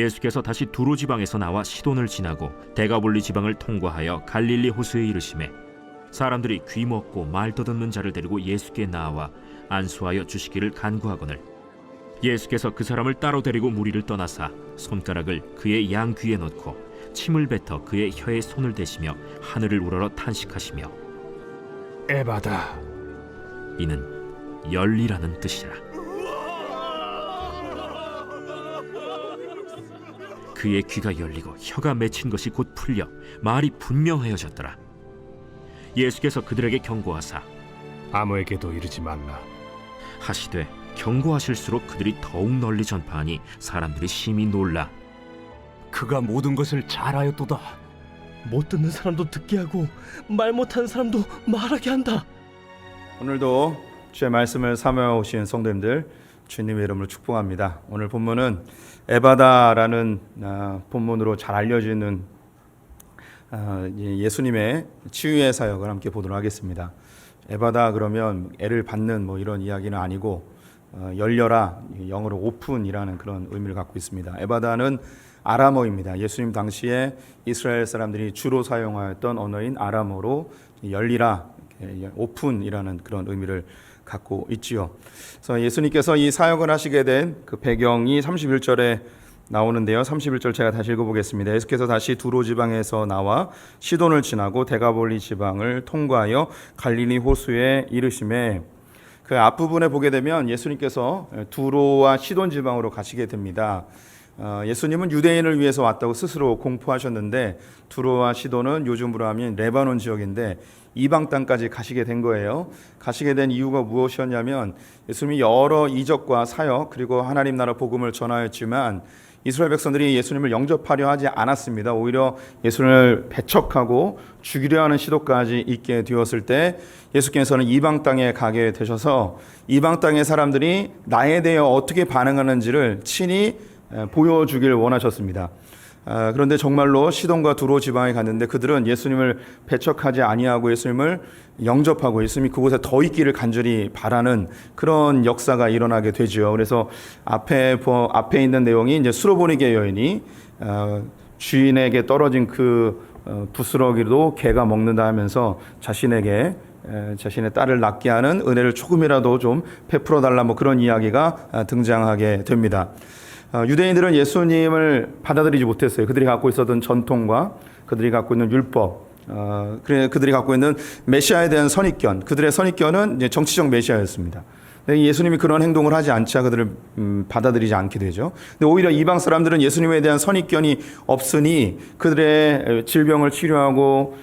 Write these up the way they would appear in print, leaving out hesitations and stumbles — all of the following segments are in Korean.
예수께서 다시 두로 지방에서 나와 시돈을 지나고 데가볼리 지방을 통과하여 갈릴리 호수에 이르시매 사람들이 귀 먹고 말 더듬는 자를 데리고 예수께 나와 안수하여 주시기를 간구하거늘 예수께서 그 사람을 따로 데리고 무리를 떠나사 손가락을 그의 양 귀에 넣고 침을 뱉어 그의 혀에 손을 대시며 하늘을 우러러 탄식하시며 에바다, 이는 열리라는 뜻이라. 그의 귀가 열리고 혀가 맺힌 것이 곧 풀려 말이 분명하여졌더라. 예수께서 그들에게 경고하사 아무에게도 이르지 말라. 하시되 경고하실수록 그들이 더욱 널리 전파하니 사람들이 심히 놀라 그가 모든 것을 잘하였도다. 못 듣는 사람도 듣게 하고 말 못하는 사람도 말하게 한다. 오늘도 주의 말씀을 사모하고 오신 성도님들 주님의 이름으로 축복합니다. 오늘 본문은 에바다라는 본문으로 잘 알려지는 예수님의 치유의 사역을 함께 보도록 하겠습니다. 에바다 그러면 애를 받는 이런 이야기는 아니고 열려라, 영어로 오픈이라는 그런 의미를 갖고 있습니다. 에바다는 아람어입니다. 예수님 당시에 이스라엘 사람들이 주로 사용하였던 언어인 아람어로 열리라, 오픈이라는 그런 의미를 갖고 있지요. 그래서 예수님께서 이 사역을 하시게 된 그 배경이 31절에 나오는데요. 31절 제가 다시 읽어보겠습니다. 예수께서 다시 두로 지방에서 나와 시돈을 지나고 데가볼리 지방을 통과하여 갈릴리 호수에 이르심에 그 앞부분에 보게 되면 예수님께서 두로와 시돈 지방으로 가시게 됩니다. 예수님은 유대인을 위해서 왔다고 스스로 공포하셨는데 두로와 시돈은 요즘으로 하면 레바논 지역인데 이방 땅까지 가시게 된 거예요. 가시게 된 이유가 무엇이었냐면 예수님이 여러 이적과 사역 그리고 하나님 나라 복음을 전하였지만 이스라엘 백성들이 예수님을 영접하려 하지 않았습니다. 오히려 예수님을 배척하고 죽이려 하는 시도까지 있게 되었을 때 예수께서는 이방 땅에 가게 되셔서 이방 땅의 사람들이 나에 대해 어떻게 반응하는지를 친히 보여주길 원하셨습니다. 그런데 정말로 시돈과 두로 지방에 갔는데 그들은 예수님을 배척하지 아니하고 예수님을 영접하고 예수님이 그곳에 더 있기를 간절히 바라는 그런 역사가 일어나게 되죠. 그래서 앞에 있는 내용이 이제 수로보니게 여인이 주인에게 떨어진 그 부스러기도 개가 먹는다 하면서 자신의 딸을 낳게 하는 은혜를 조금이라도 좀 베풀어 달라 그런 이야기가 등장하게 됩니다. 유대인들은 예수님을 받아들이지 못했어요. 그들이 갖고 있었던 전통과 그들이 갖고 있는 율법, 그들이 갖고 있는 메시아에 대한 선입견, 그들의 선입견은 이제 정치적 메시아였습니다. 예수님이 그런 행동을 하지 않자 그들을 받아들이지 않게 되죠. 근데 오히려 이방 사람들은 예수님에 대한 선입견이 없으니 그들의 질병을 치료하고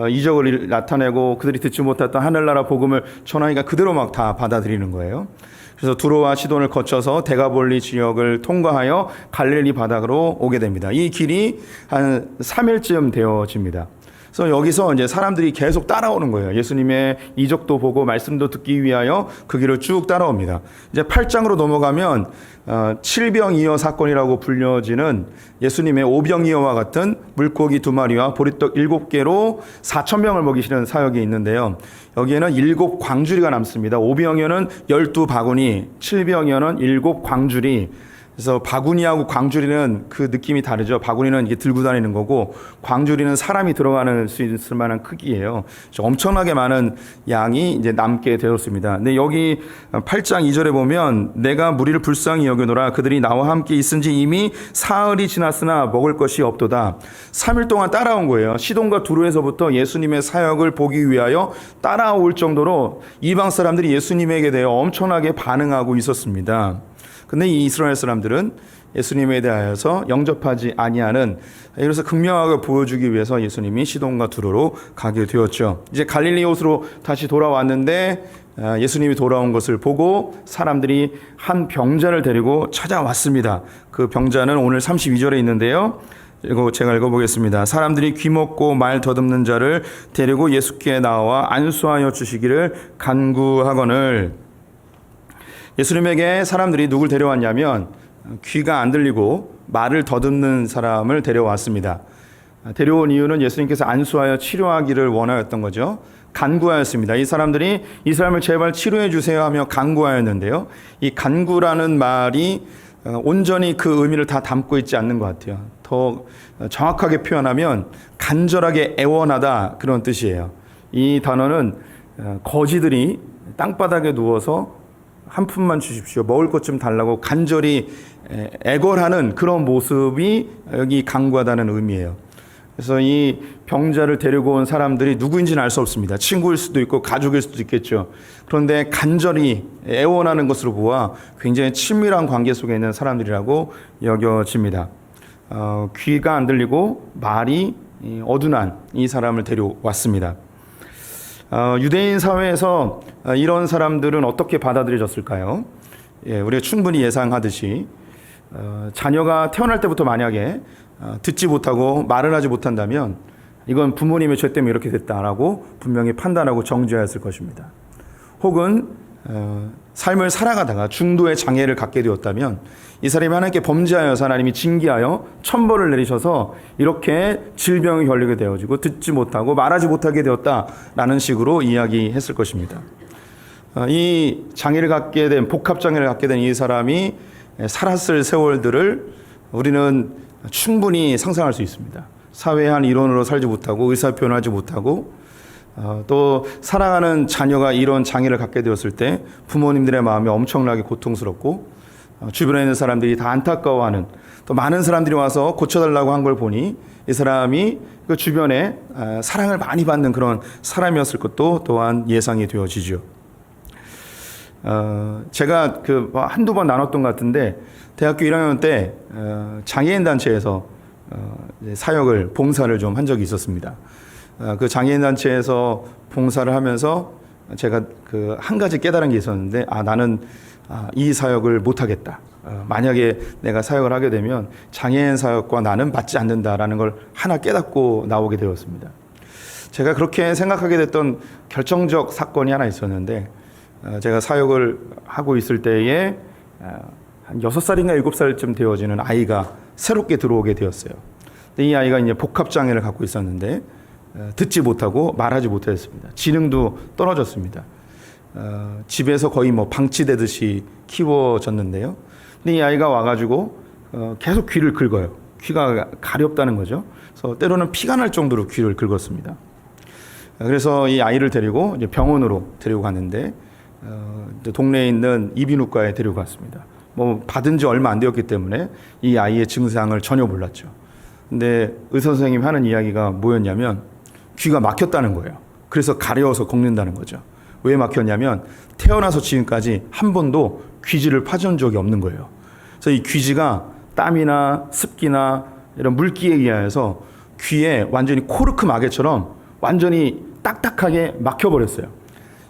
이적을 나타내고 그들이 듣지 못했던 하늘나라 복음을 전하니까 그대로 다 받아들이는 거예요. 그래서 두로와 시돈을 거쳐서 데가볼리 지역을 통과하여 갈릴리 바다로 오게 됩니다. 이 길이 한 3일쯤 되어집니다. 그래서 여기서 이제 사람들이 계속 따라오는 거예요. 예수님의 이적도 보고 말씀도 듣기 위하여 그 길을 쭉 따라옵니다. 이제 8장으로 넘어가면 7병이어 사건이라고 불려지는 예수님의 오병이어와 같은 물고기 2마리와 보리떡 7개로 4,000명을 먹이시는 사역이 있는데요. 여기에는 7광주리가 남습니다. 오병이어는 12바구니, 7병이어는 7광주리. 그래서 바구니하고 광주리는 그 느낌이 다르죠. 바구니는 이게 들고 다니는 거고 광주리는 사람이 들어가는 수 있을 만한 크기예요. 엄청나게 많은 양이 이제 남게 되었습니다. 근데 여기 8장 2절에 보면 내가 무리를 불쌍히 여겨노라 그들이 나와 함께 있은지 이미 사흘이 지났으나 먹을 것이 없도다. 3일 동안 따라온 거예요. 시돈과 두로에서부터 예수님의 사역을 보기 위하여 따라올 정도로 이방 사람들이 예수님에게 대해 엄청나게 반응하고 있었습니다. 근데 이 이스라엘 사람들은 예수님에 대하여서 영접하지 아니하는, 그래서 극명하게 보여주기 위해서 예수님이 시돈과 두로로 가게 되었죠. 이제 갈릴리 호수로 다시 돌아왔는데 예수님이 돌아온 것을 보고 사람들이 한 병자를 데리고 찾아왔습니다. 그 병자는 오늘 32절에 있는데요. 이거 제가 읽어보겠습니다. 사람들이 귀 먹고 말 더듬는 자를 데리고 예수께 나와 안수하여 주시기를 간구하거늘. 예수님에게 사람들이 누굴 데려왔냐면 귀가 안 들리고 말을 더듬는 사람을 데려왔습니다. 데려온 이유는 예수님께서 안수하여 치료하기를 원하였던 거죠. 간구하였습니다. 이 사람들이 이 사람을 제발 치료해 주세요 하며 간구하였는데요. 이 간구라는 말이 온전히 그 의미를 다 담고 있지 않는 것 같아요. 더 정확하게 표현하면 간절하게 애원하다 그런 뜻이에요. 이 단어는 거지들이 땅바닥에 누워서 한 푼만 주십시오, 먹을 것 좀 달라고 간절히 애걸하는 그런 모습이 여기 강구하다는 의미예요. 그래서 이 병자를 데리고 온 사람들이 누구인지는 알 수 없습니다. 친구일 수도 있고 가족일 수도 있겠죠. 그런데 간절히 애원하는 것으로 보아 굉장히 친밀한 관계 속에 있는 사람들이라고 여겨집니다. 귀가 안 들리고 말이 어둔한 이 사람을 데려왔습니다. 유대인 사회에서 이런 사람들은 어떻게 받아들여졌을까요? 우리가 충분히 예상하듯이 자녀가 태어날 때부터 만약에 듣지 못하고 말을 하지 못한다면 이건 부모님의 죄 때문에 이렇게 됐다라고 분명히 판단하고 정죄했을 것입니다. 혹은 삶을 살아가다가 중도의 장애를 갖게 되었다면 이 사람이 하나님께 범죄하여서 하나님이 징계하여 천벌을 내리셔서 이렇게 질병이 걸리게 되어지고 듣지 못하고 말하지 못하게 되었다라는 식으로 이야기했을 것입니다. 이 장애를 갖게 된, 복합장애를 갖게 된 이 사람이 살았을 세월들을 우리는 충분히 상상할 수 있습니다. 사회의 한 일원으로 살지 못하고 의사표현하지 못하고 또 사랑하는 자녀가 이런 장애를 갖게 되었을 때 부모님들의 마음이 엄청나게 고통스럽고 주변에 있는 사람들이 다 안타까워하는, 또 많은 사람들이 와서 고쳐달라고 한 걸 보니 이 사람이 그 주변에 사랑을 많이 받는 그런 사람이었을 것도 또한 예상이 되어지죠. 제가 한두 번 나눴던 것 같은데 대학교 1학년 때 장애인 단체에서 사역을, 봉사를 좀 한 적이 있었습니다. 그 장애인 단체에서 봉사를 하면서 제가 한 가지 깨달은 게 있었는데, 나는 이 사역을 못 하겠다. 만약에 내가 사역을 하게 되면 장애인 사역과 나는 맞지 않는다라는 걸 하나 깨닫고 나오게 되었습니다. 제가 그렇게 생각하게 됐던 결정적 사건이 하나 있었는데, 제가 사역을 하고 있을 때에 한 6살인가 7살쯤 되어지는 아이가 새롭게 들어오게 되었어요. 근데 이 아이가 이제 복합장애를 갖고 있었는데 듣지 못하고 말하지 못했습니다. 지능도 떨어졌습니다. 집에서 거의 방치되듯이 키워졌는데요. 근데 이 아이가 와가지고 계속 귀를 긁어요. 귀가 가렵다는 거죠. 그래서 때로는 피가 날 정도로 귀를 긁었습니다. 그래서 이 아이를 데리고 이제 병원으로 데리고 갔는데 동네에 있는 이비인후과에 데리고 갔습니다. 받은 지 얼마 안 되었기 때문에 이 아이의 증상을 전혀 몰랐죠. 근데 의사 선생님이 하는 이야기가 뭐였냐면 귀가 막혔다는 거예요. 그래서 가려워서 걷는다는 거죠. 왜 막혔냐면 태어나서 지금까지 한 번도 귀지를 파준 적이 없는 거예요. 그래서 이 귀지가 땀이나 습기나 이런 물기에 의해서 귀에 완전히 코르크 마개처럼 완전히 딱딱하게 막혀버렸어요.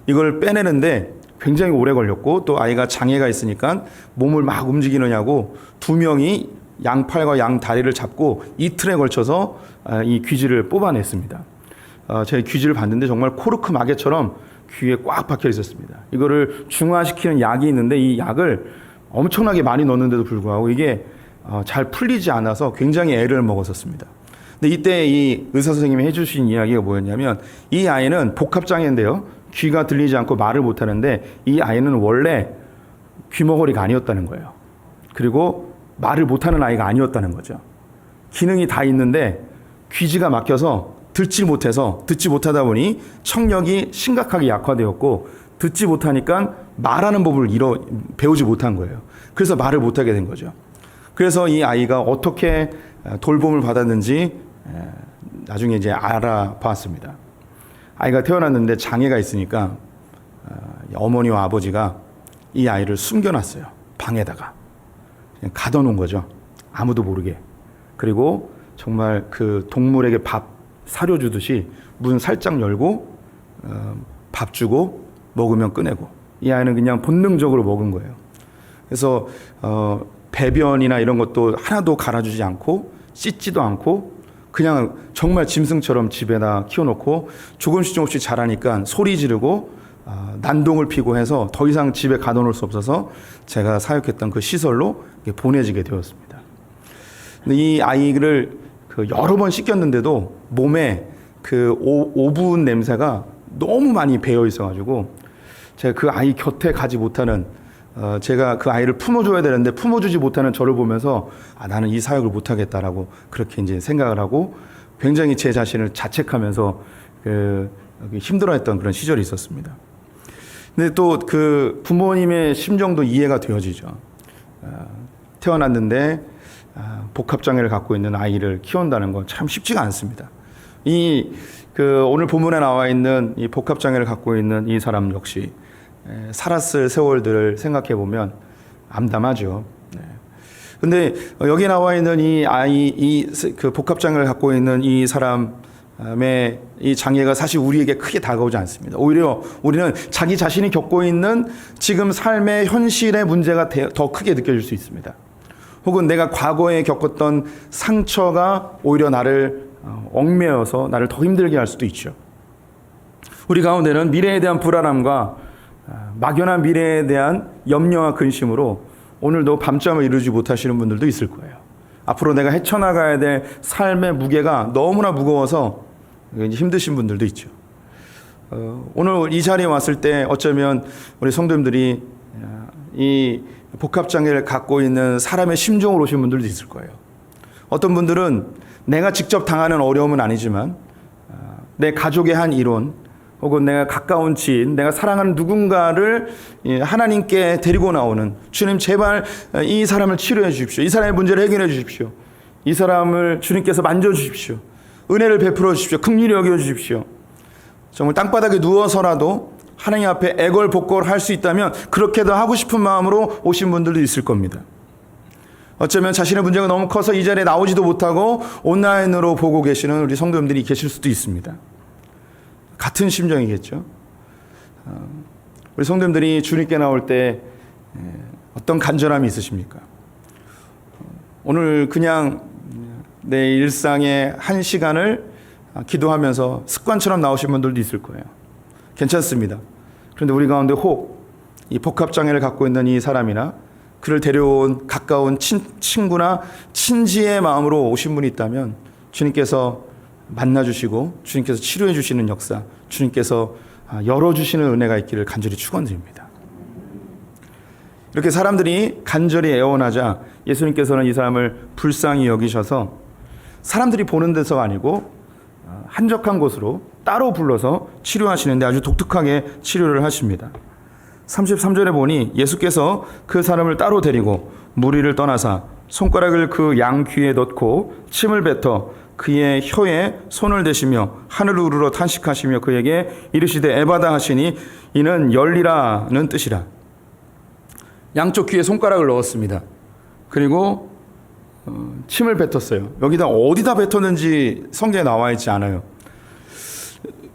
이걸 빼내는데 굉장히 오래 걸렸고, 또 아이가 장애가 있으니까 몸을 막 움직이느냐고 2명이 양팔과 양다리를 잡고 이틀에 걸쳐서 이 귀지를 뽑아냈습니다. 제가 귀지를 봤는데 정말 코르크 마개처럼 귀에 꽉 박혀 있었습니다. 이거를 중화시키는 약이 있는데 이 약을 엄청나게 많이 넣었는데도 불구하고 이게 잘 풀리지 않아서 굉장히 애를 먹었었습니다. 근데 이때 이 의사 선생님이 해주신 이야기가 뭐였냐면, 이 아이는 복합장애인데요, 귀가 들리지 않고 말을 못하는데 이 아이는 원래 귀머거리가 아니었다는 거예요. 그리고 말을 못하는 아이가 아니었다는 거죠. 기능이 다 있는데 귀지가 막혀서 듣지 못하다 보니 청력이 심각하게 약화되었고, 듣지 못하니까 말하는 법을 배우지 못한 거예요. 그래서 말을 못하게 된 거죠. 그래서 이 아이가 어떻게 돌봄을 받았는지 나중에 이제 알아봤습니다. 아이가 태어났는데 장애가 있으니까 어머니와 아버지가 이 아이를 숨겨놨어요. 방에다가 그냥 가둬놓은 거죠. 아무도 모르게. 그리고 정말 그 동물에게 사료 주듯이 문 살짝 열고 밥 주고 먹으면 꺼내고, 이 아이는 그냥 본능적으로 먹은 거예요. 그래서 배변이나 이런 것도 하나도 갈아주지 않고 씻지도 않고 그냥 정말 짐승처럼 집에다 키워놓고 조금씩 자라니까 소리 지르고 난동을 피고 해서 더 이상 집에 가둬놓을 수 없어서 제가 사역했던 그 시설로 보내지게 되었습니다. 근데 이 아이를 여러 번 씻겼는데도 몸에 오분 냄새가 너무 많이 배어 있어가지고 제가 그 아이 곁에 가지 못하는 제가 그 아이를 품어줘야 되는데 품어주지 못하는 저를 보면서 나는 이 사역을 못하겠다라고 그렇게 이제 생각을 하고 굉장히 제 자신을 자책하면서 힘들어했던 그런 시절이 있었습니다. 근데 또 그 부모님의 심정도 이해가 되어지죠. 태어났는데 복합장애를 갖고 있는 아이를 키운다는 건 참 쉽지가 않습니다. 오늘 본문에 나와 있는 이 복합장애를 갖고 있는 이 사람 역시 살았을 세월들을 생각해 보면 암담하죠. 근데 여기 나와 있는 이 아이, 그 복합장애를 갖고 있는 이 사람의 이 장애가 사실 우리에게 크게 다가오지 않습니다. 오히려 우리는 자기 자신이 겪고 있는 지금 삶의 현실의 문제가 더 크게 느껴질 수 있습니다. 혹은 내가 과거에 겪었던 상처가 오히려 나를 얽매여서 나를 더 힘들게 할 수도 있죠. 우리 가운데는 미래에 대한 불안함과 막연한 미래에 대한 염려와 근심으로 오늘도 밤잠을 이루지 못하시는 분들도 있을 거예요. 앞으로 내가 헤쳐나가야 될 삶의 무게가 너무나 무거워서 힘드신 분들도 있죠. 오늘 이 자리에 왔을 때 어쩌면 우리 성도님들이 이 복합장애를 갖고 있는 사람의 심정으로 오신 분들도 있을 거예요. 어떤 분들은 내가 직접 당하는 어려움은 아니지만 내 가족의 한 일원 혹은 내가 가까운 지인, 내가 사랑하는 누군가를 하나님께 데리고 나오는 주님 제발 이 사람을 치료해 주십시오. 이 사람의 문제를 해결해 주십시오. 이 사람을 주님께서 만져주십시오. 은혜를 베풀어 주십시오. 긍휼히 여겨 주십시오. 정말 땅바닥에 누워서라도 하나님 앞에 애걸복걸 할 수 있다면 그렇게도 하고 싶은 마음으로 오신 분들도 있을 겁니다. 어쩌면 자신의 문제가 너무 커서 이 자리에 나오지도 못하고 온라인으로 보고 계시는 우리 성도님들이 계실 수도 있습니다. 같은 심정이겠죠. 우리 성도님들이 주님께 나올 때 어떤 간절함이 있으십니까? 오늘 그냥 내 일상의 한 시간을 기도하면서 습관처럼 나오신 분들도 있을 거예요. 괜찮습니다. 그런데 우리 가운데 혹 이 복합장애를 갖고 있는 이 사람이나 그를 데려온 가까운 친구나 친지의 마음으로 오신 분이 있다면 주님께서 만나주시고 주님께서 치료해 주시는 역사, 주님께서 열어주시는 은혜가 있기를 간절히 축원드립니다. 이렇게 사람들이 간절히 애원하자 예수님께서는 이 사람을 불쌍히 여기셔서 사람들이 보는 데서가 아니고 한적한 곳으로 따로 불러서 치료하시는데 아주 독특하게 치료를 하십니다. 33절에 보니 예수께서 그 사람을 따로 데리고 무리를 떠나사 손가락을 그 양 귀에 넣고 침을 뱉어 그의 혀에 손을 대시며 하늘을 우러러 탄식하시며 그에게 이르시되 에바다 하시니 이는 열리라는 뜻이라. 양쪽 귀에 손가락을 넣었습니다. 그리고 침을 뱉었어요. 여기다 어디다 뱉었는지 성경에 나와 있지 않아요.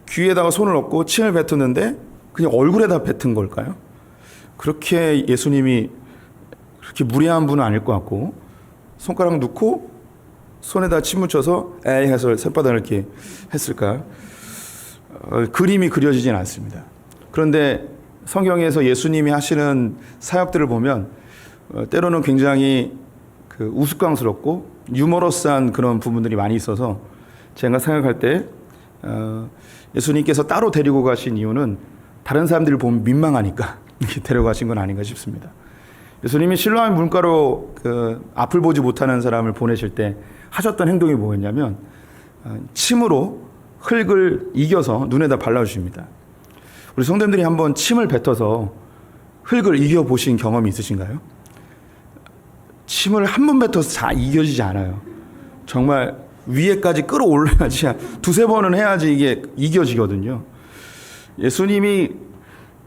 귀에다가 손을 얹고 침을 뱉었는데 그냥 얼굴에다 뱉은 걸까요? 그렇게 예수님이 그렇게 무례한 분은 아닐 것 같고 손가락 넣고 손에다 침 묻혀서 에이 해서 쇳바닥을 이렇게 했을까? 그림이 그려지진 않습니다. 그런데 성경에서 예수님이 하시는 사역들을 보면 때로는 굉장히 우스꽝스럽고 유머러스한 그런 부분들이 많이 있어서 제가 생각할 때 예수님께서 따로 데리고 가신 이유는 다른 사람들을 보면 민망하니까 이렇게 데려가신 건 아닌가 싶습니다. 예수님이 실로암 물가로 앞을 보지 못하는 사람을 보내실 때 하셨던 행동이 뭐였냐면 침으로 흙을 이겨서 눈에다 발라주십니다. 우리 성도님들이 한번 침을 뱉어서 흙을 이겨보신 경험이 있으신가요? 침을 한 번 뱉어서 잘 이겨지지 않아요. 정말 위에까지 끌어올려야지 두세 번은 해야지 이게 이겨지거든요. 예수님이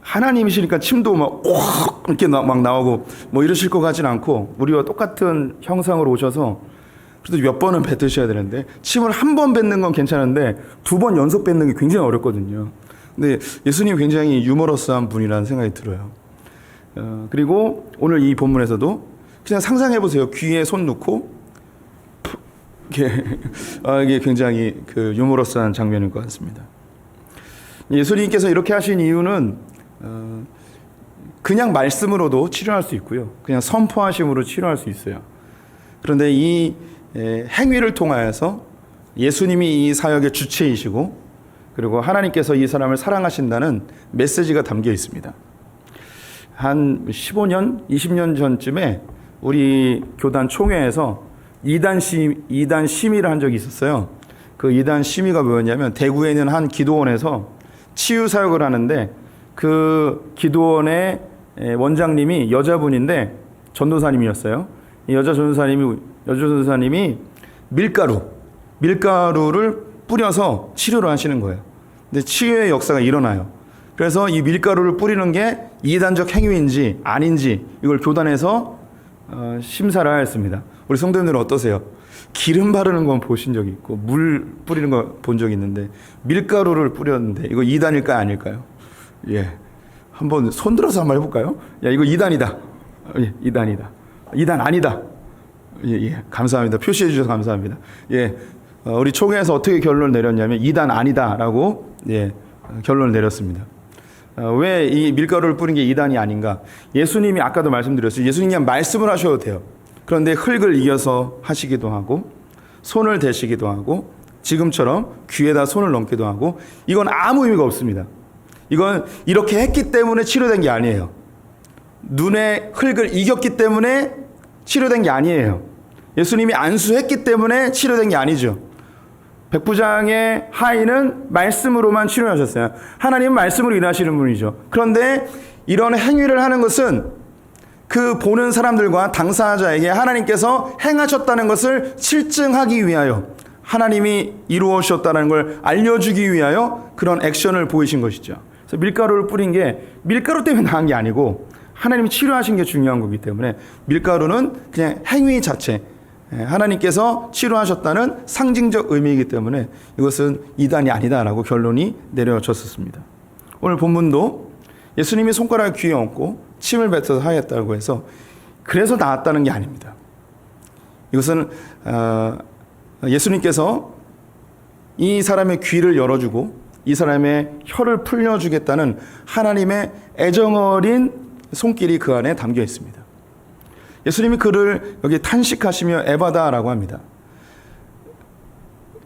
하나님이시니까 침도 막 이렇게 막 나오고 뭐 이러실 것 같진 않고 우리와 똑같은 형상으로 오셔서 그래도 몇 번은 뱉으셔야 되는데 침을 한 번 뱉는 건 괜찮은데 두 번 연속 뱉는 게 굉장히 어렵거든요. 근데 예수님 굉장히 유머러스한 분이라는 생각이 들어요. 그리고 오늘 이 본문에서도 그냥 상상해 보세요. 귀에 손 넣고 이게 굉장히 유머러스한 장면일 것 같습니다. 예수님께서 이렇게 하신 이유는 그냥 말씀으로도 치료할 수 있고요. 그냥 선포하심으로 치료할 수 있어요. 그런데 이 행위를 통하여서 예수님이 이 사역의 주체이시고 그리고 하나님께서 이 사람을 사랑하신다는 메시지가 담겨 있습니다. 한 15년, 20년 전쯤에 우리 교단 총회에서 2단 심의를 한 적이 있었어요. 그 2단 심의가 뭐였냐면 대구에 있는 한 기도원에서 치유 사역을 하는데 그 기도원의 원장님이 여자분인데 전도사님이었어요. 이 여자 전도사님이 밀가루를 뿌려서 치료를 하시는 거예요. 근데 치유의 역사가 일어나요. 그래서 이 밀가루를 뿌리는 게 이단적 행위인지 아닌지 이걸 교단에서 심사를 하였습니다. 우리 성도님들은 어떠세요? 기름 바르는 건 보신 적이 있고 물 뿌리는 거 본 적이 있는데 밀가루를 뿌렸는데 이거 2단일까요 아닐까요? 예, 한번 손들어서 한번 해볼까요? 야, 이거 2단이다. 예, 2단이다. 2단 아니다. 예, 감사합니다. 표시해 주셔서 감사합니다. 예, 우리 총회에서 어떻게 결론을 내렸냐면 2단 아니다라고 결론을 내렸습니다. 왜 이 밀가루를 뿌린 게 2단이 아닌가? 예수님이 아까도 말씀드렸어요. 예수님이 그냥 말씀을 하셔도 돼요. 그런데 흙을 이겨서 하시기도 하고 손을 대시기도 하고 지금처럼 귀에다 손을 넣기도 하고 이건 아무 의미가 없습니다. 이건 이렇게 했기 때문에 치료된 게 아니에요. 눈에 흙을 이겼기 때문에 치료된 게 아니에요. 예수님이 안수했기 때문에 치료된 게 아니죠. 백부장의 하인은 말씀으로만 치료하셨어요. 하나님은 말씀으로 일하시는 분이죠. 그런데 이런 행위를 하는 것은 그 보는 사람들과 당사자에게 하나님께서 행하셨다는 것을 실증하기 위하여 하나님이 이루어주셨다는 걸 알려주기 위하여 그런 액션을 보이신 것이죠. 그래서 밀가루를 뿌린 게 밀가루 때문에 나은 게 아니고 하나님이 치료하신 게 중요한 거기 때문에 밀가루는 그냥 행위 자체, 하나님께서 치료하셨다는 상징적 의미이기 때문에 이것은 이단이 아니다라고 결론이 내려졌었습니다. 오늘 본문도 예수님이 손가락을 귀에 얹고 침을 뱉어서 하였다고 해서 그래서 나았다는 게 아닙니다. 이것은 예수님께서 이 사람의 귀를 열어주고 이 사람의 혀를 풀려주겠다는 하나님의 애정어린 손길이 그 안에 담겨 있습니다. 예수님이 그를 여기 탄식하시며 에바다라고 합니다.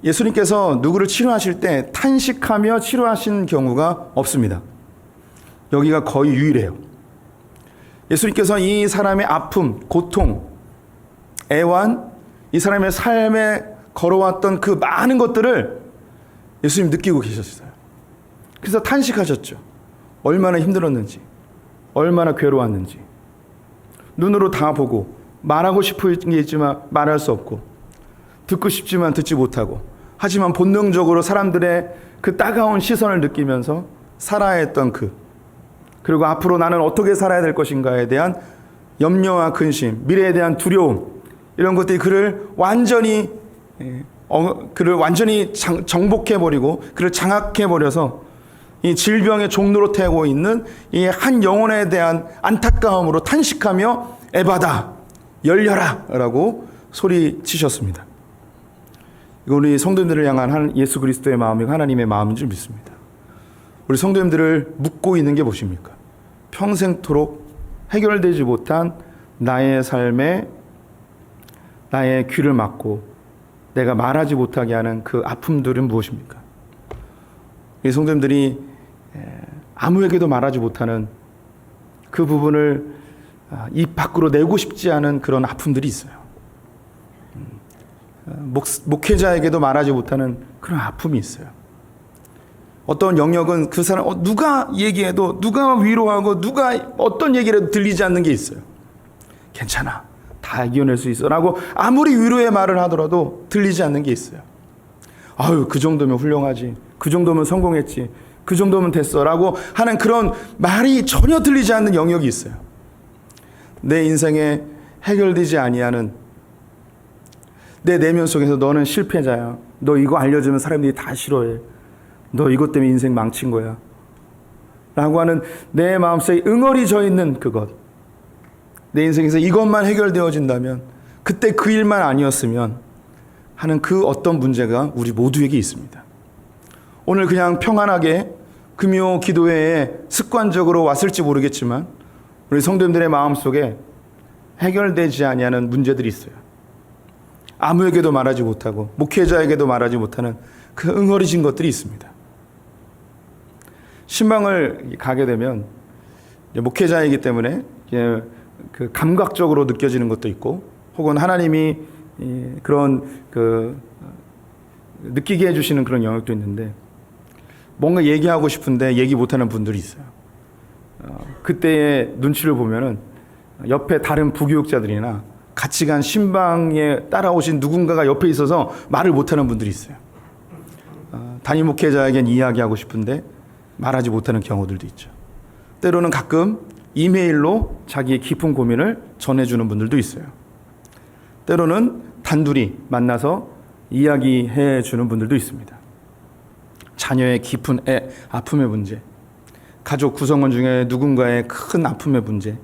예수님께서 누구를 치료하실 때 탄식하며 치료하신 경우가 없습니다. 여기가 거의 유일해요. 예수님께서 이 사람의 아픔, 고통, 애환, 이 사람의 삶에 걸어왔던 그 많은 것들을 예수님 느끼고 계셨어요. 그래서 탄식하셨죠. 얼마나 힘들었는지, 얼마나 괴로웠는지. 눈으로 다 보고 말하고 싶은 게 있지만 말할 수 없고 듣고 싶지만 듣지 못하고 하지만 본능적으로 사람들의 그 따가운 시선을 느끼면서 살아야 했던 그리고 앞으로 나는 어떻게 살아야 될 것인가에 대한 염려와 근심, 미래에 대한 두려움 이런 것들이 그를 완전히 정복해버리고 그를 장악해버려서 이 질병의 종로로 태우고 있는 이 한 영혼에 대한 안타까움으로 탄식하며 에바다 열려라 라고 소리치셨습니다. 이거 우리 성도님들을 향한 예수 그리스도의 마음이고 하나님의 마음인 줄 믿습니다. 우리 성도님들을 묻고 있는 게 무엇입니까? 평생토록 해결되지 못한 나의 삶에 나의 귀를 막고 내가 말하지 못하게 하는 그 아픔들은 무엇입니까? 이 성도님들이 아무에게도 말하지 못하는 그 부분을 입 밖으로 내고 싶지 않은 그런 아픔들이 있어요. 목회자에게도 말하지 못하는 그런 아픔이 있어요. 어떤 영역은 그 사람 누가 얘기해도 누가 위로하고 누가 어떤 얘기를 해도 들리지 않는 게 있어요. 괜찮아, 다 이겨낼 수 있어 라고 아무리 위로의 말을 하더라도 들리지 않는 게 있어요. 아유, 그 정도면 훌륭하지, 그 정도면 성공했지, 그 정도면 됐어 라고 하는 그런 말이 전혀 들리지 않는 영역이 있어요. 내 인생에 해결되지 아니하는 내 내면 속에서 너는 실패자야, 너 이거 알려주면 사람들이 다 싫어해, 너 이것 때문에 인생 망친 거야 라고 하는 내 마음속에 응어리져 있는 그것, 내 인생에서 이것만 해결되어진다면, 그때 그 일만 아니었으면 하는 그 어떤 문제가 우리 모두에게 있습니다. 오늘 그냥 평안하게 금요 기도회에 습관적으로 왔을지 모르겠지만 우리 성도님들의 마음속에 해결되지 아니하는 문제들이 있어요. 아무에게도 말하지 못하고 목회자에게도 말하지 못하는 그 응어리진 것들이 있습니다. 신방을 가게 되면 목회자이기 때문에 그 감각적으로 느껴지는 것도 있고, 혹은 하나님이 그런 느끼게 해주시는 그런 영역도 있는데, 뭔가 얘기하고 싶은데 얘기 못하는 분들이 있어요. 그때의 눈치를 보면은 옆에 다른 부교육자들이나 같이 간 신방에 따라오신 누군가가 옆에 있어서 말을 못하는 분들이 있어요. 담임 목회자에겐 이야기하고 싶은데 말하지 못하는 경우들도 있죠. 때로는 가끔 이메일로 자기의 깊은 고민을 전해주는 분들도 있어요. 때로는 단둘이 만나서 이야기해 주는 분들도 있습니다. 자녀의 깊은 아픔의 문제, 가족 구성원 중에 누군가의 큰 아픔의 문제,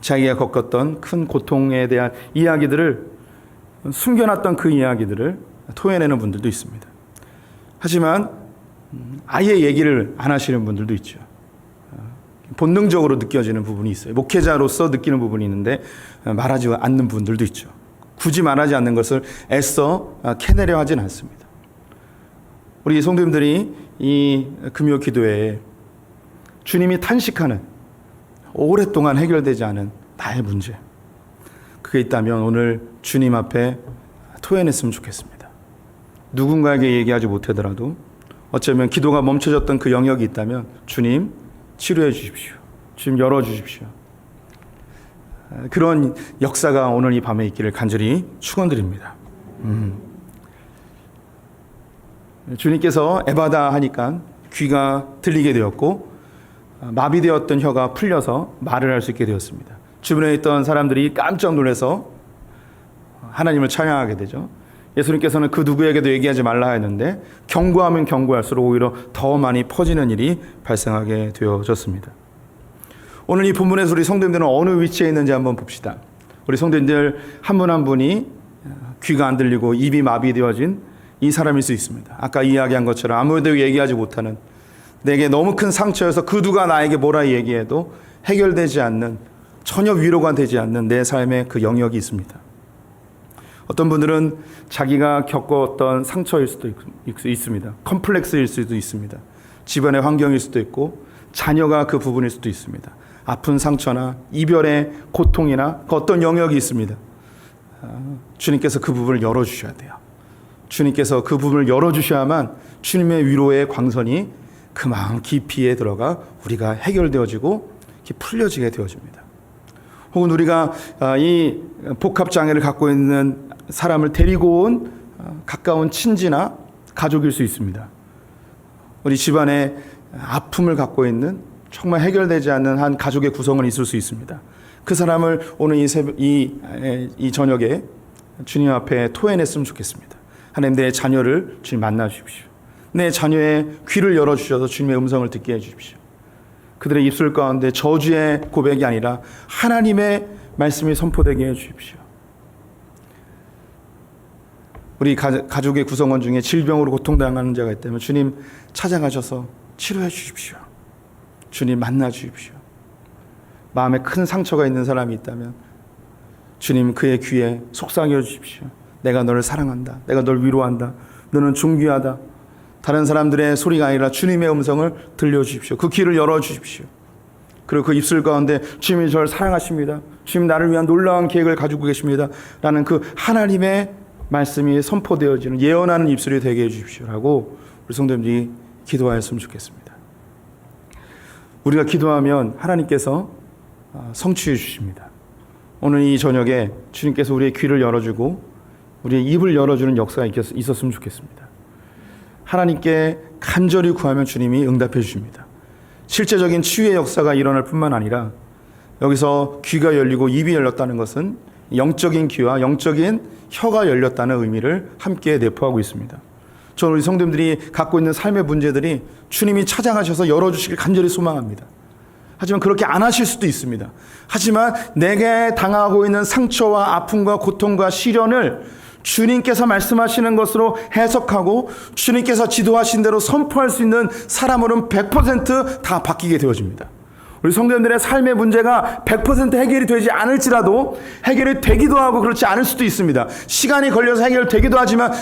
자기가 겪었던 큰 고통에 대한 이야기들을, 숨겨놨던 그 이야기들을 토해내는 분들도 있습니다. 하지만 아예 얘기를 안 하시는 분들도 있죠. 본능적으로 느껴지는 부분이 있어요. 목회자로서 느끼는 부분이 있는데 말하지 않는 분들도 있죠. 굳이 말하지 않는 것을 애써 캐내려 하진 않습니다. 우리 성도님들이 이 금요 기도회에 주님이 탄식하는, 오랫동안 해결되지 않은 나의 문제, 그게 있다면 오늘 주님 앞에 토해냈으면 좋겠습니다. 누군가에게 얘기하지 못하더라도 어쩌면 기도가 멈춰졌던 그 영역이 있다면 주님 치료해 주십시오. 주님 열어주십시오. 그런 역사가 오늘 이 밤에 있기를 간절히 축원드립니다. 주님께서 에바다 하니까 귀가 들리게 되었고, 마비되었던 혀가 풀려서 말을 할 수 있게 되었습니다. 주변에 있던 사람들이 깜짝 놀라서 하나님을 찬양하게 되죠. 예수님께서는 그 누구에게도 얘기하지 말라 했는데 경고하면 경고할수록 오히려 더 많이 퍼지는 일이 발생하게 되어졌습니다. 오늘 이 본문에서 우리 성도님들은 어느 위치에 있는지 한번 봅시다. 우리 성도님들 한 분 한 분이 귀가 안 들리고 입이 마비되어진 이 사람일 수 있습니다. 아까 이야기한 것처럼 아무에도 얘기하지 못하는, 내게 너무 큰 상처여서 그 누가 나에게 뭐라 얘기해도 해결되지 않는, 전혀 위로가 되지 않는 내 삶의 그 영역이 있습니다. 어떤 분들은 자기가 겪었던 상처일 수도 있습니다. 컴플렉스일 수도 있습니다. 집안의 환경일 수도 있고, 자녀가 그 부분일 수도 있습니다. 아픈 상처나 이별의 고통이나 그 어떤 영역이 있습니다. 주님께서 그 부분을 열어주셔야 돼요. 주님께서 그 부분을 열어주셔야만 주님의 위로의 광선이 그 마음 깊이에 들어가 우리가 해결되어지고 풀려지게 되어집니다. 혹은 우리가 이 복합장애를 갖고 있는 사람을 데리고 온 가까운 친지나 가족일 수 있습니다. 우리 집안에 아픔을 갖고 있는, 정말 해결되지 않는 한 가족의 구성원이 있을 수 있습니다. 그 사람을 오늘 이 저녁에 주님 앞에 토해냈으면 좋겠습니다. 하나님, 내 자녀를 주님 만나 주십시오. 내 자녀의 귀를 열어주셔서 주님의 음성을 듣게 해주십시오. 그들의 입술 가운데 저주의 고백이 아니라 하나님의 말씀이 선포되게 해주십시오. 우리 가족의 구성원 중에 질병으로 고통당하는 자가 있다면 주님 찾아가셔서 치료해 주십시오. 주님 만나 주십시오. 마음에 큰 상처가 있는 사람이 있다면 주님 그의 귀에 속삭여 주십시오. 내가 너를 사랑한다. 내가 널 위로한다. 너는 존귀하다. 다른 사람들의 소리가 아니라 주님의 음성을 들려주십시오. 그 귀를 열어주십시오. 그리고 그 입술 가운데 주님이 저를 사랑하십니다. 주님 나를 위한 놀라운 계획을 가지고 계십니다. 라는 그 하나님의 말씀이 선포되어지는 예언하는 입술이 되게 해주십시오. 라고 우리 성도님들이 기도하였으면 좋겠습니다. 우리가 기도하면 하나님께서 성취해 주십니다. 오늘 이 저녁에 주님께서 우리의 귀를 열어주고 우리의 입을 열어주는 역사가 있었으면 좋겠습니다. 하나님께 간절히 구하면 주님이 응답해 주십니다. 실제적인 치유의 역사가 일어날 뿐만 아니라 여기서 귀가 열리고 입이 열렸다는 것은 영적인 귀와 영적인 혀가 열렸다는 의미를 함께 내포하고 있습니다. 저는 우리 성도님들이 갖고 있는 삶의 문제들이 주님이 찾아가셔서 열어주시길 간절히 소망합니다. 하지만 그렇게 안 하실 수도 있습니다. 하지만 내게 당하고 있는 상처와 아픔과 고통과 시련을 주님께서 말씀하시는 것으로 해석하고 주님께서 지도하신 대로 선포할 수 있는 사람으로는 100% 다 바뀌게 되어집니다. 우리 성도님들의 삶의 문제가 100% 해결이 되지 않을지라도 해결이 되기도 하고 그렇지 않을 수도 있습니다. 시간이 걸려서 해결되기도 하지만,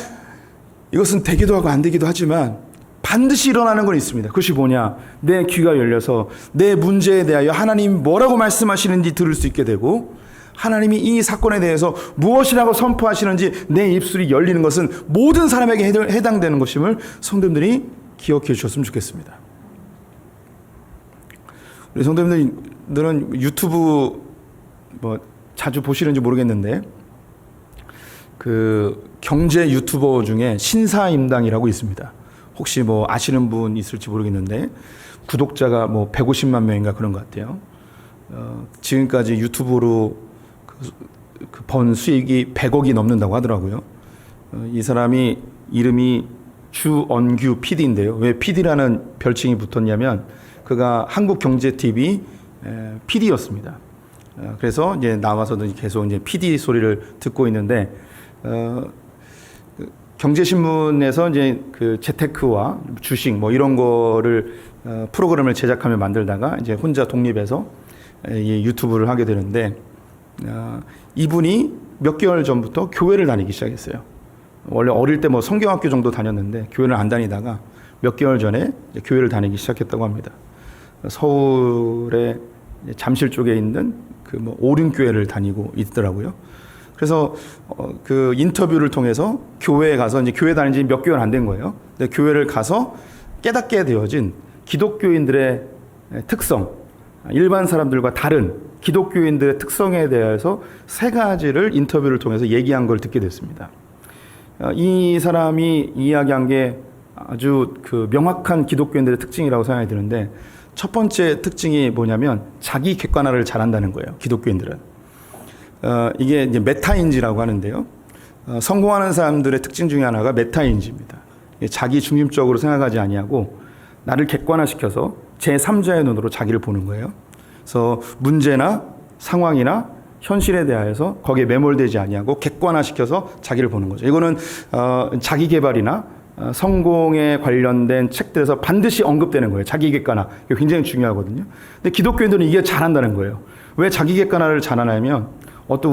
이것은 되기도 하고 안 되기도 하지만 반드시 일어나는 건 있습니다. 그것이 뭐냐? 내 귀가 열려서 내 문제에 대하여 하나님이 뭐라고 말씀하시는지 들을 수 있게 되고, 하나님이 이 사건에 대해서 무엇이라고 선포하시는지 내 입술이 열리는 것은 모든 사람에게 해당되는 것임을 성도님들이 기억해 주셨으면 좋겠습니다. 우리 성도님들은 유튜브 뭐 자주 보시는지 모르겠는데, 그 경제 유튜버 중에 신사임당이라고 있습니다. 혹시 뭐 아시는 분 있을지 모르겠는데, 구독자가 뭐 150만 명인가 그런 것 같아요. 지금까지 유튜브로 번 수익이 100억이 넘는다고 하더라고요. 이 사람이 이름이 주언규 PD인데요. 왜 PD라는 별칭이 붙었냐면, 그가 한국경제TV PD였습니다. 그래서 이제 나와서도 계속 이제 PD 소리를 듣고 있는데, 경제신문에서 이제 그 재테크와 주식 뭐 이런 거를 프로그램을 제작하며 만들다가 이제 혼자 독립해서 이 유튜브를 하게 되는데, 이분이 몇 개월 전부터 교회를 다니기 시작했어요. 원래 어릴 때 뭐 성경학교 정도 다녔는데 교회를 안 다니다가 몇 개월 전에 교회를 다니기 시작했다고 합니다. 서울의 잠실 쪽에 있는 그 뭐 오륜교회를 다니고 있더라고요. 그래서 그 인터뷰를 통해서 교회에 가서, 이제 교회 다닌 지 몇 개월 안 된 거예요. 근데 교회를 가서 깨닫게 되어진 기독교인들의 특성, 일반 사람들과 다른 기독교인들의 특성에 대해서 3가지를 인터뷰를 통해서 얘기한 걸 듣게 됐습니다. 이 사람이 이야기한 게 아주 그 명확한 기독교인들의 특징이라고 생각이 드는데, 첫 번째 특징이 뭐냐면 자기 객관화를 잘한다는 거예요. 기독교인들은. 이게 이제 메타인지라고 하는데요. 성공하는 사람들의 특징 중에 하나가 메타인지입니다. 자기 중심적으로 생각하지 아니하고 나를 객관화시켜서 제3자의 눈으로 자기를 보는 거예요. 그래서 문제나 상황이나 현실에 대하여서 거기에 매몰되지 아니하고 객관화시켜서 자기를 보는 거죠. 이거는 자기 개발이나 성공에 관련된 책들에서 반드시 언급되는 거예요. 자기 객관화. 이게 굉장히 중요하거든요. 근데 기독교인들은 이게 잘한다는 거예요. 왜 자기 객관화를 잘하냐면, 어떤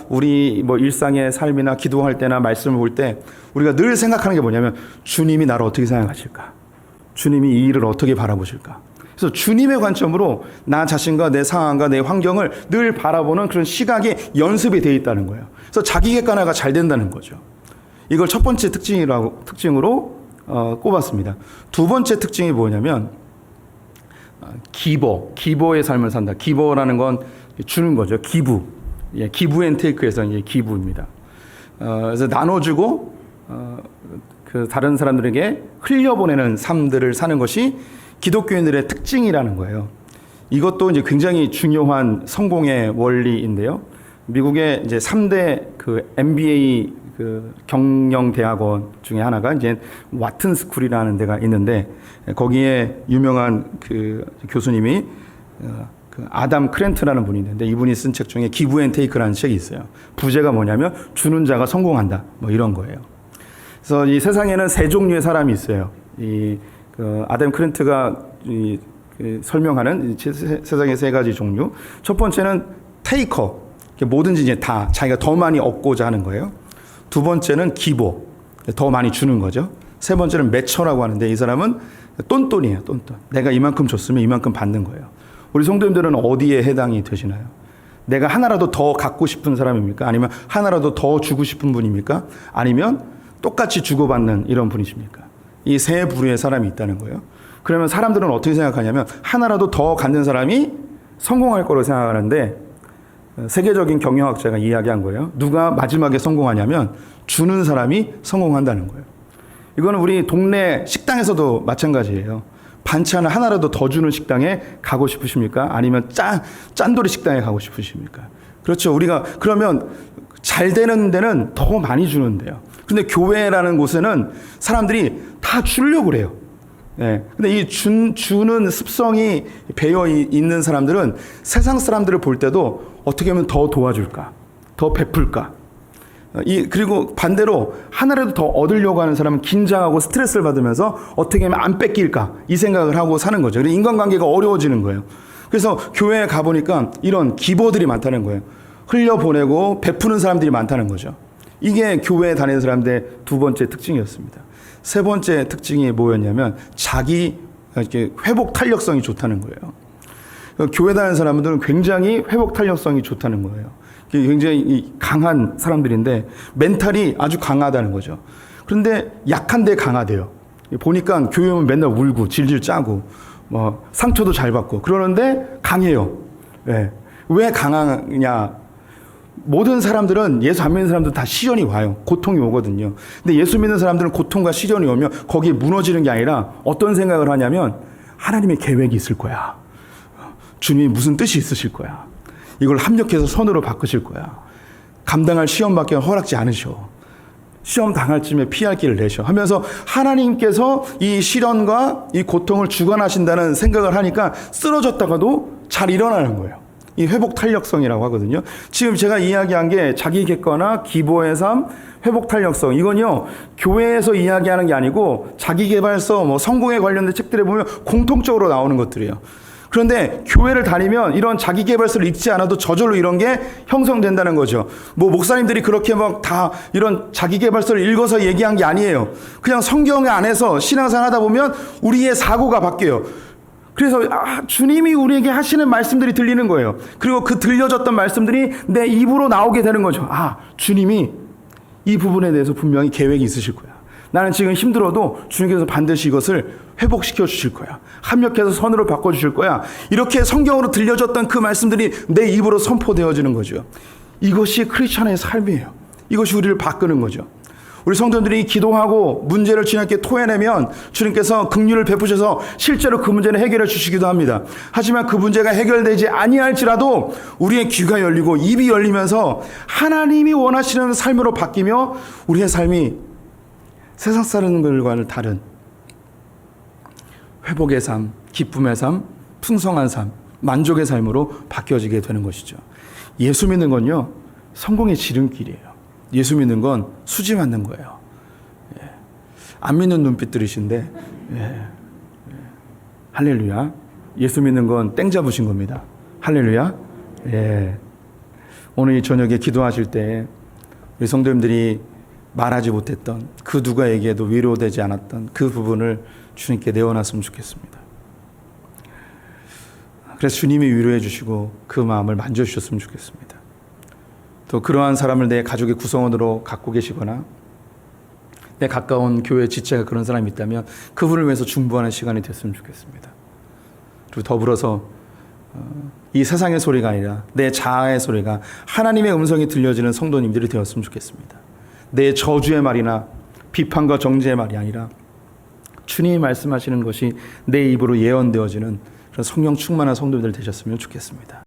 우리 뭐 일상의 삶이나 기도할 때나 말씀을 볼 때 우리가 늘 생각하는 게 뭐냐면, 주님이 나를 어떻게 생각하실까? 주님이 이 일을 어떻게 바라보실까? 그래서 주님의 관점으로 나 자신과 내 상황과 내 환경을 늘 바라보는 그런 시각이 연습이 되어 있다는 거예요. 그래서 자기 객관화가 잘 된다는 거죠. 이걸 첫 번째 특징으로 꼽았습니다. 두 번째 특징이 뭐냐면 기버의 삶을 산다. 기버라는 건 주는 거죠. 기부. 기부 앤 테이크에서 이제 기부입니다. 그래서 나눠주고 그 다른 사람들에게 흘려보내는 삶들을 사는 것이 기독교인들의 특징이라는 거예요. 이것도 이제 굉장히 중요한 성공의 원리인데요. 미국의 이제 3대 그 MBA 그 경영 대학원 중에 하나가 이제 와튼 스쿨이라는 데가 있는데, 거기에 유명한 그 교수님이 그 아담 크렌트라는 분이 있는데, 이분이 쓴 책 중에 기브 앤 테이크라는 책이 있어요. 부제가 뭐냐면 주는 자가 성공한다, 뭐 이런 거예요. 그래서 이 세상에는 3종류의 사람이 있어요. 그 아담 크렌트가 설명하는 세상의 3가지 종류. 첫 번째는 테이커, 뭐든지 이제 다 자기가 더 많이 얻고자 하는 거예요. 두 번째는 기보, 더 많이 주는 거죠. 세 번째는 매처라고 하는데, 이 사람은 똔똔이에요. 똔똔. 내가 이만큼 줬으면 이만큼 받는 거예요. 우리 성도님들은 어디에 해당이 되시나요? 내가 하나라도 더 갖고 싶은 사람입니까? 아니면 하나라도 더 주고 싶은 분입니까? 아니면 똑같이 주고받는 이런 분이십니까? 이 3부류의 사람이 있다는 거예요. 그러면 사람들은 어떻게 생각하냐면, 하나라도 더 갖는 사람이 성공할 거로 생각하는데, 세계적인 경영학자가 이야기한 거예요. 누가 마지막에 성공하냐면 주는 사람이 성공한다는 거예요. 이거는 우리 동네 식당에서도 마찬가지예요. 반찬을 하나라도 더 주는 식당에 가고 싶으십니까? 아니면 짠돌이 식당에 가고 싶으십니까? 그렇죠. 우리가 그러면 잘 되는 데는 더 많이 주는데요. 근데 교회라는 곳에는 사람들이 다 주려고 그래요. 네. 근데 이 주는 습성이 배어 있는 사람들은 세상 사람들을 볼 때도 어떻게 하면 더 도와줄까? 더 베풀까? 그리고 반대로 하나라도 더 얻으려고 하는 사람은 긴장하고 스트레스를 받으면서 어떻게 하면 안 뺏길까? 이 생각을 하고 사는 거죠. 그래서 인간관계가 어려워지는 거예요. 그래서 교회에 가보니까 이런 기버들이 많다는 거예요. 흘려보내고 베푸는 사람들이 많다는 거죠. 이게 교회에 다니는 사람들의 두 번째 특징이었습니다. 세 번째 특징이 뭐였냐면 자기 이렇게 회복 탄력성이 좋다는 거예요. 교회 다니는 사람들은 굉장히 회복 탄력성이 좋다는 거예요. 굉장히 강한 사람들인데 멘탈이 아주 강하다는 거죠. 그런데 약한데 강하대요. 보니까 교회 오면 맨날 울고 질질 짜고 뭐 상처도 잘 받고 그러는데 강해요. 예. 왜 강하냐? 모든 사람들은 예수 안 믿는 사람들은 다 시련이 와요. 고통이 오거든요. 근데 예수 믿는 사람들은 고통과 시련이 오면 거기에 무너지는 게 아니라 어떤 생각을 하냐면 하나님의 계획이 있을 거야. 주님이 무슨 뜻이 있으실 거야. 이걸 합력해서 선으로 바꾸실 거야. 감당할 시험밖에 허락지 않으셔. 시험 당할 쯤에 피할 길을 내셔 하면서 하나님께서 이 시련과 이 고통을 주관하신다는 생각을 하니까 쓰러졌다가도 잘 일어나는 거예요. 이 회복 탄력성이라고 하거든요. 지금 제가 이야기한 게 자기 객관화, 기보의 삶, 회복 탄력성. 이건요, 교회에서 이야기하는 게 아니고 자기 개발서, 뭐 성공에 관련된 책들에 보면 공통적으로 나오는 것들이에요. 그런데 교회를 다니면 이런 자기 개발서를 읽지 않아도 저절로 이런 게 형성된다는 거죠. 뭐 목사님들이 그렇게 막 다 이런 자기 개발서를 읽어서 얘기한 게 아니에요. 그냥 성경 안에서 신앙생활 하다 보면 우리의 사고가 바뀌어요. 그래서 주님이 우리에게 하시는 말씀들이 들리는 거예요. 그리고 그 들려졌던 말씀들이 내 입으로 나오게 되는 거죠. 주님이 이 부분에 대해서 분명히 계획이 있으실 거야. 나는 지금 힘들어도 주님께서 반드시 이것을 회복시켜 주실 거야. 합력해서 선으로 바꿔주실 거야. 이렇게 성경으로 들려졌던 그 말씀들이 내 입으로 선포되어지는 거죠. 이것이 크리스천의 삶이에요. 이것이 우리를 바꾸는 거죠. 우리 성도들이 기도하고 문제를 주님께 토해내면 주님께서 긍휼을 베푸셔서 실제로 그 문제는 해결해 주시기도 합니다. 하지만 그 문제가 해결되지 아니할지라도 우리의 귀가 열리고 입이 열리면서 하나님이 원하시는 삶으로 바뀌며 우리의 삶이 세상 사람들과는 다른 회복의 삶, 기쁨의 삶, 풍성한 삶, 만족의 삶으로 바뀌어지게 되는 것이죠. 예수 믿는 건요, 성공의 지름길이에요. 예수 믿는 건 수지 맞는 거예요. 예. 안 믿는 눈빛들이신데, 할렐루야. 예수 믿는 건 땡 잡으신 겁니다. 할렐루야. 예. 오늘 이 저녁에 기도하실 때 우리 성도님들이 말하지 못했던 그 누구에게도 위로되지 않았던 그 부분을 주님께 내어놨으면 좋겠습니다. 그래서 주님이 위로해 주시고 그 마음을 만져주셨으면 좋겠습니다. 또 그러한 사람을 내 가족의 구성원으로 갖고 계시거나 내 가까운 교회 지체가 그런 사람이 있다면 그분을 위해서 중보하는 시간이 됐으면 좋겠습니다. 그리고 더불어서 이 세상의 소리가 아니라 내 자아의 소리가 하나님의 음성이 들려지는 성도님들이 되었으면 좋겠습니다. 내 저주의 말이나 비판과 정죄의 말이 아니라 주님이 말씀하시는 것이 내 입으로 예언되어지는 그런 성령 충만한 성도들 되셨으면 좋겠습니다.